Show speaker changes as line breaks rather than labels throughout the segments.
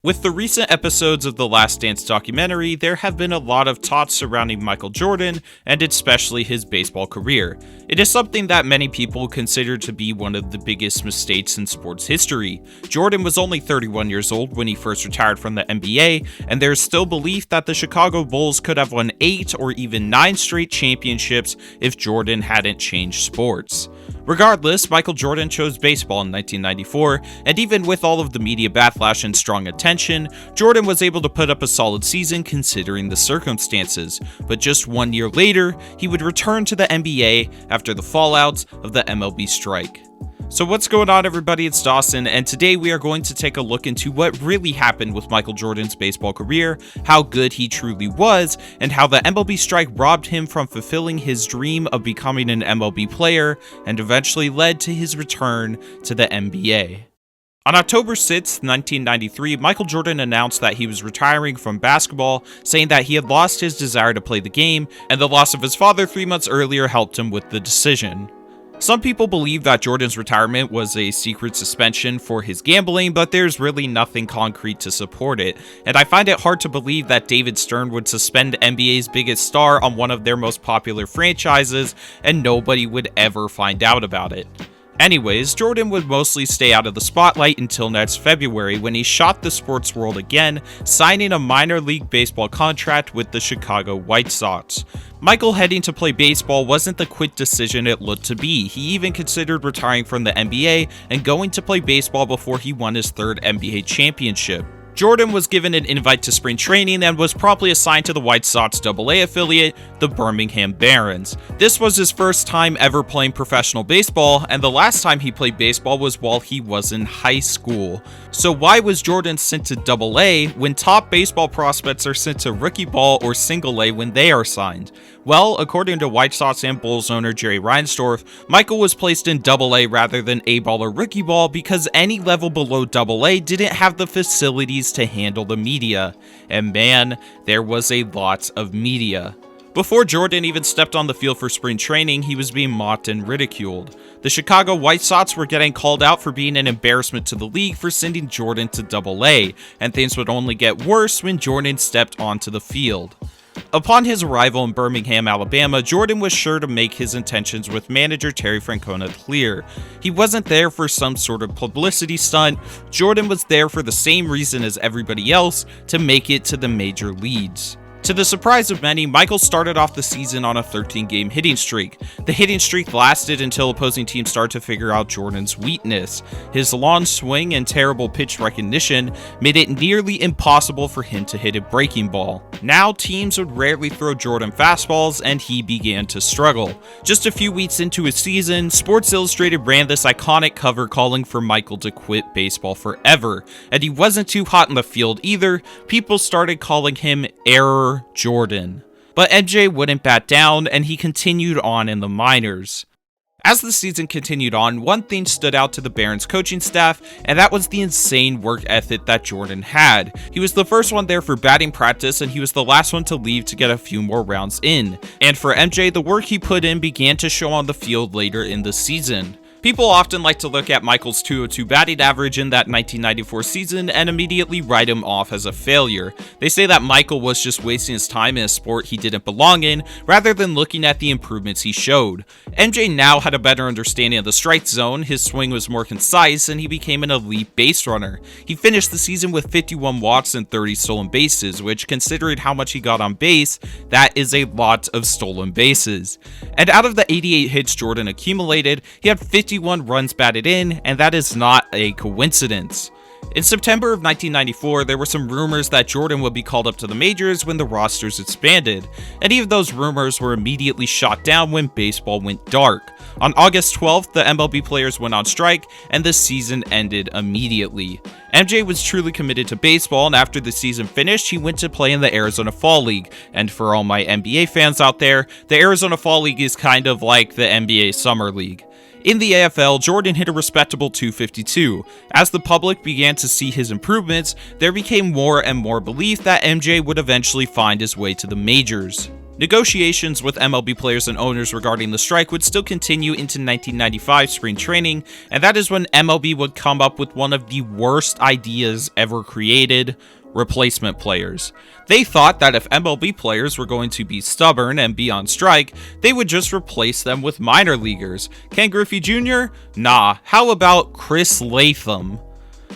With the recent episodes of the Last Dance documentary, there have been a lot of thoughts surrounding Michael Jordan, and especially his baseball career. It is something that many people consider to be one of the biggest mistakes in sports history. Jordan was only 31 years old when he first retired from the NBA, and there is still belief that the Chicago Bulls could have won 8 or even 9 straight championships if Jordan hadn't changed sports. Regardless, Michael Jordan chose baseball in 1994, and even with all of the media backlash and strong attention, Jordan was able to put up a solid season considering the circumstances. But just 1 year later, he would return to the NBA after the fallout of the MLB Strike. So what's going on, everybody? It's Dawson, and today we are going to take a look into what really happened with Michael Jordan's baseball career, how good he truly was, and how the MLB Strike robbed him from fulfilling his dream of becoming an MLB player, and eventually led to his return to the NBA. On October 6, 1993, Michael Jordan announced that he was retiring from basketball, saying that he had lost his desire to play the game, and the loss of his father 3 months earlier helped him with the decision. Some people believe that Jordan's retirement was a secret suspension for his gambling, but there's really nothing concrete to support it, and I find it hard to believe that David Stern would suspend NBA's biggest star on one of their most popular franchises, and nobody would ever find out about it. Anyways, Jordan would mostly stay out of the spotlight until next February when he shocked the sports world again, signing a minor league baseball contract with the Chicago White Sox. Michael heading to play baseball wasn't the quick decision it looked to be. He even considered retiring from the NBA and going to play baseball before he won his 3rd NBA championship. Jordan was given an invite to spring training and was promptly assigned to the White Sox AA affiliate, the Birmingham Barons. This was his first time ever playing professional baseball, and the last time he played baseball was while he was in high school. So why was Jordan sent to AA when top baseball prospects are sent to rookie ball or single A when they are signed? Well, according to White Sox and Bulls owner Jerry Reinsdorf, Michael was placed in AA rather than A-ball or rookie ball because any level below AA didn't have the facilities to handle the media. And man, there was a lot of media. Before Jordan even stepped on the field for spring training, he was being mocked and ridiculed. The Chicago White Sox were getting called out for being an embarrassment to the league for sending Jordan to AA, and things would only get worse when Jordan stepped onto the field. Upon his arrival in Birmingham, Alabama, Jordan was sure to make his intentions with manager Terry Francona clear. He wasn't there for some sort of publicity stunt. Jordan was there for the same reason as everybody else, to make it to the major leagues. To the surprise of many, Michael started off the season on a 13-game hitting streak. The hitting streak lasted until opposing teams started to figure out Jordan's weakness. His long swing and terrible pitch recognition made it nearly impossible for him to hit a breaking ball. Now, teams would rarely throw Jordan fastballs, and he began to struggle. Just a few weeks into his season, Sports Illustrated ran this iconic cover calling for Michael to quit baseball forever. And he wasn't too hot in the field either. People started calling him Error Jordan. But MJ wouldn't bat down, and he continued on in the minors. As the season continued on, one thing stood out to the Barons coaching staff, and that was the insane work ethic that Jordan had. He was the first one there for batting practice, and he was the last one to leave to get a few more rounds in. And for MJ, the work he put in began to show on the field later in the season. People often like to look at Michael's .202 batting average in that 1994 season and immediately write him off as a failure. They say that Michael was just wasting his time in a sport he didn't belong in, rather than looking at the improvements he showed. MJ now had a better understanding of the strike zone, his swing was more concise, and he became an elite base runner. He finished the season with 51 walks and 30 stolen bases, which, considering how much he got on base, that is a lot of stolen bases. And out of the 88 hits Jordan accumulated, he had 51 runs batted in, and that is not a coincidence. In September of 1994, there were some rumors that Jordan would be called up to the majors when the rosters expanded. Any of those rumors were immediately shot down when baseball went dark. On August 12th, the MLB players went on strike, and the season ended immediately. MJ was truly committed to baseball, and after the season finished, he went to play in the Arizona Fall League. And for all my NBA fans out there, the Arizona Fall League is kind of like the NBA Summer League. In the AFL, Jordan hit a respectable .252. As the public began to see his improvements, there became more and more belief that MJ would eventually find his way to the majors. Negotiations with MLB players and owners regarding the strike would still continue into 1995 spring training, and that is when MLB would come up with one of the worst ideas ever created: replacement players. They thought that if MLB players were going to be stubborn and be on strike, they would just replace them with minor leaguers. Ken Griffey Jr.? Nah, how about Chris Latham?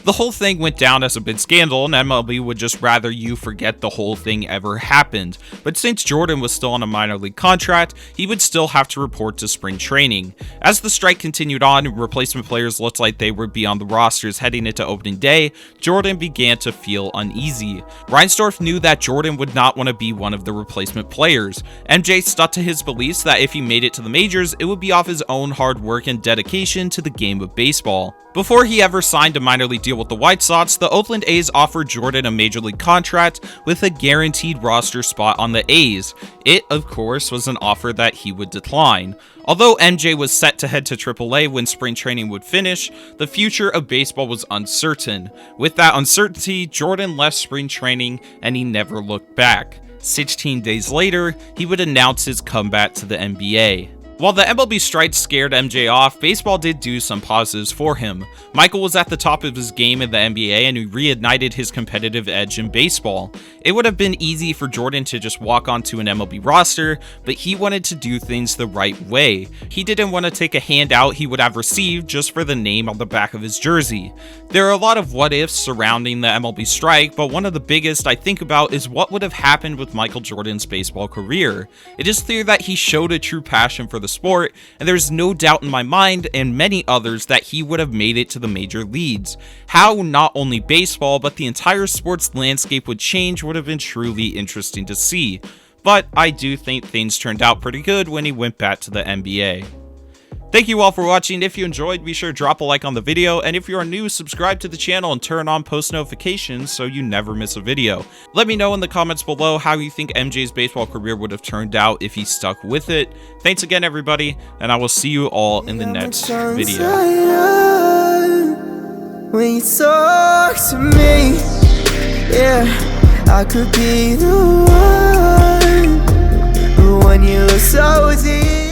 The whole thing went down as a big scandal, and MLB would just rather you forget the whole thing ever happened. But since Jordan was still on a minor league contract, he would still have to report to spring training. As the strike continued on and replacement players looked like they would be on the rosters heading into opening day, Jordan began to feel uneasy. Reinsdorf knew that Jordan would not want to be one of the replacement players. MJ stuck to his beliefs that if he made it to the majors, it would be off his own hard work and dedication to the game of baseball. Before he ever signed a minor league deal with the White Sox, the Oakland A's offered Jordan a major league contract with a guaranteed roster spot on the A's. It, of course, was an offer that he would decline. Although MJ was set to head to AAA when spring training would finish, the future of baseball was uncertain. With that uncertainty, Jordan left spring training and he never looked back. 16 days later, he would announce his comeback to the NBA. While the MLB strike scared MJ off, baseball did do some positives for him. Michael was at the top of his game in the NBA and he reignited his competitive edge in baseball. It would have been easy for Jordan to just walk onto an MLB roster, but he wanted to do things the right way. He didn't want to take a handout he would have received just for the name on the back of his jersey. There are a lot of what ifs surrounding the MLB strike, but one of the biggest I think about is what would have happened with Michael Jordan's baseball career. It is clear that he showed a true passion for the sport, and there's no doubt in my mind and many others that he would have made it to the major leagues. How not only baseball, but the entire sports landscape would change would have been truly interesting to see. But I do think things turned out pretty good when he went back to the NBA. Thank you all for watching. If you enjoyed, be sure to drop a like on the video, and if you are new, subscribe to the channel and turn on post notifications so you never miss a video. Let me know in the comments below how you think MJ's baseball career would have turned out if he stuck with it. Thanks again, everybody, and I will see you all in the next video. When you talk to me, yeah, I could be the one, but when you look so deep.